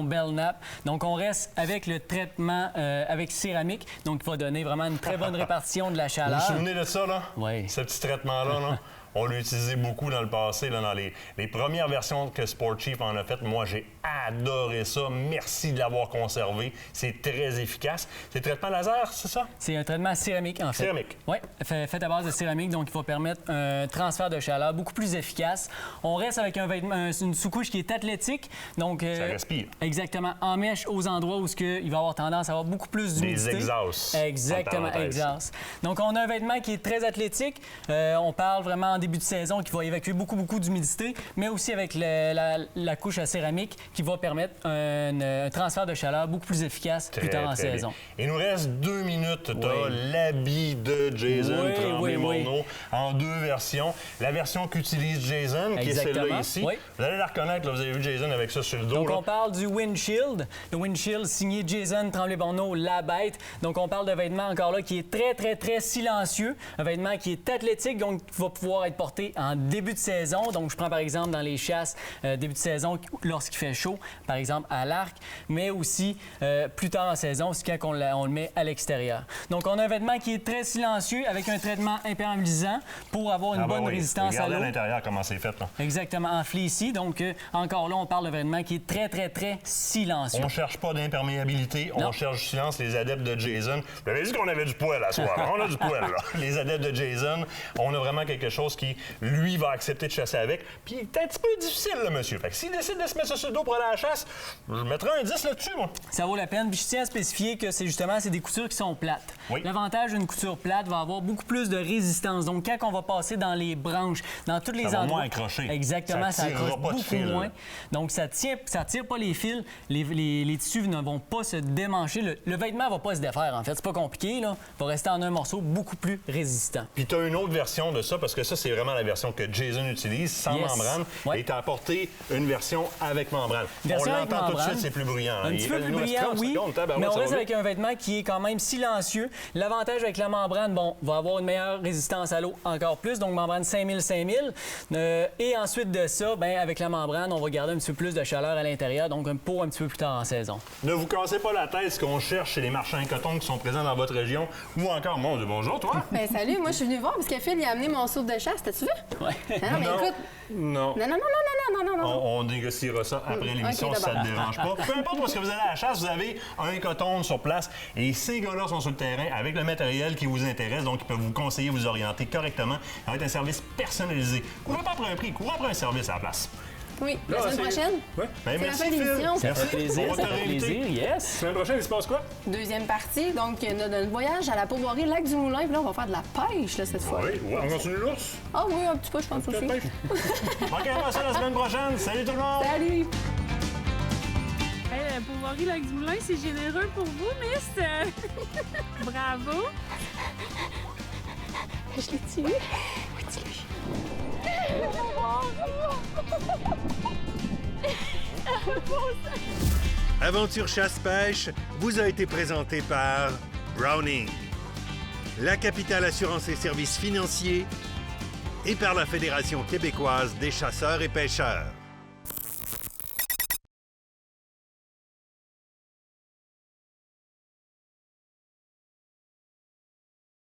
Belknap. Donc, on reste avec le traitement avec céramique, donc qui va donner vraiment une très bonne répartition de la chaleur. Vous vous souvenez de ça, là? Oui. Ce petit traitement-là, là? On l'a utilisé beaucoup dans le passé, là, dans les premières versions que Sport Chief en a faites. Moi, j'ai adoré ça. Merci de l'avoir conservé. C'est très efficace. C'est traitement laser, c'est ça? C'est un traitement céramique, en fait. Céramique. Oui, fait à base de céramique, donc il va permettre un transfert de chaleur beaucoup plus efficace. On reste avec un vêtement, une sous-couche qui est athlétique. Donc, ça respire. Exactement. En mèche aux endroits où il va avoir tendance à avoir beaucoup plus d'humidité. Des exhausts. Exactement, exhaust. Donc, on a un vêtement qui est très athlétique. On parle vraiment en début de saison qui va évacuer beaucoup d'humidité, mais aussi avec la couche à céramique qui va permettre un transfert de chaleur beaucoup plus efficace plus tard en saison. Il nous reste 2 minutes. Tu as l'habit de Jason Tremblay-Morneau en 2 versions. La version qu'utilise Jason, qui est celle-là ici. Vous allez la reconnaître, là, vous avez vu Jason avec ça sur le dos. Donc, on parle du windshield. Le windshield signé Jason Tremblay-Morneau, la bête. Donc, on parle de vêtement encore là qui est très silencieux. Un vêtement qui est athlétique, donc qui va pouvoir être porté en début de saison. Donc, je prends par exemple dans les chasses, début de saison, lorsqu'il fait chaud, par exemple à l'arc, mais aussi plus tard en saison, c'est quand on le met à l'extérieur. Donc, on a un vêtement qui est très silencieux avec un traitement imperméabilisant pour avoir une bonne résistance à l'eau. Regardez à l'intérieur comment c'est fait, là. Exactement, en fleecy. Donc, encore là, on parle de vêtement qui est très silencieux. On cherche pas d'imperméabilité, on cherche du silence. Les adeptes de Jason, vous avez dit qu'on avait du poil à soir. On a du poil, là. Les adeptes de Jason, on a vraiment quelque chose qui, lui, va accepter de chasser avec. Puis il est un petit peu difficile, le monsieur. Fait que s'il décide de se mettre ça sur le dos pour aller à la chasse, je mettrai un 10 là-dessus, moi. Ça vaut la peine. Puis je tiens à spécifier que c'est des coutures qui sont plates. L'avantage d'une couture plate va avoir beaucoup plus de résistance. Donc, quand on va passer dans les branches, dans tous les endroits... Ça va moins accrocher. Exactement, ça accroche beaucoup fil. moins. Donc, ça tire pas les fils. Les tissus ne vont pas se démancher. Le vêtement ne va pas se défaire, en fait. C'est pas compliqué, là. Il va rester en un morceau beaucoup plus résistant. Puis tu as une autre version de ça, parce que ça, c'est vraiment la version que Jason utilise, sans Yes. membrane. Ouais. Et tu as apporté une version avec membrane. Version on avec l'entend tout de membrane. suite, c'est plus bruyant. Un petit peu plus brillant, oui, mais on reste avec un vêtement qui est quand même silencieux. L'avantage avec la membrane, bon, va avoir une meilleure résistance à l'eau encore plus, donc membrane 5000-5000. Et ensuite de ça, ben avec la membrane, on va garder un petit peu plus de chaleur à l'intérieur, donc pour un petit peu plus tard en saison. Ne vous cassez pas la tête ce qu'on cherche chez les marchands à coton qui sont présents dans votre région, ou encore, mon Dieu, bonjour, toi. Ben salut, moi je suis venue voir parce que Phil il a amené mon saut de chasse, t'as-tu vu? Ouais. Non, mais écoute. Non. Non. On négociera ça après l'émission Ok, si ça ne d'abord. dérange pas. Peu importe où est-ce que vous allez à la chasse, vous avez un coton sur place et ces gars-là sont sur le terrain avec le matériel qui vous intéresse, donc ils peuvent vous conseiller, vous orienter correctement. Ça va être un service personnalisé. Courez pas après un prix, courez après un service à la place. Oui, la semaine prochaine. Oui. Ben, C'est merci, la fin de Phil. l'émission. Ça Merci. fait plaisir, On va ça te fait réinviter. plaisir, yes. Semaine prochaine, il se passe quoi? Deuxième partie, donc notre voyage à la pourvoirie Lac du Moulin, puis là on va faire de la pêche là, cette fois. Oui, on continue l'ours. Ah oui, un petit peu, je pense aussi. Manquez pas ça la semaine prochaine. Salut tout le monde! Salut! Hey, Pourvoirie Lac du Moulin, c'est généreux pour vous, Miss. Bravo. Je l'ai tué. Oui, tu Aventure chasse-pêche vous a été présenté par Browning, la capitale assurance et services financiers et par la Fédération québécoise des chasseurs et pêcheurs.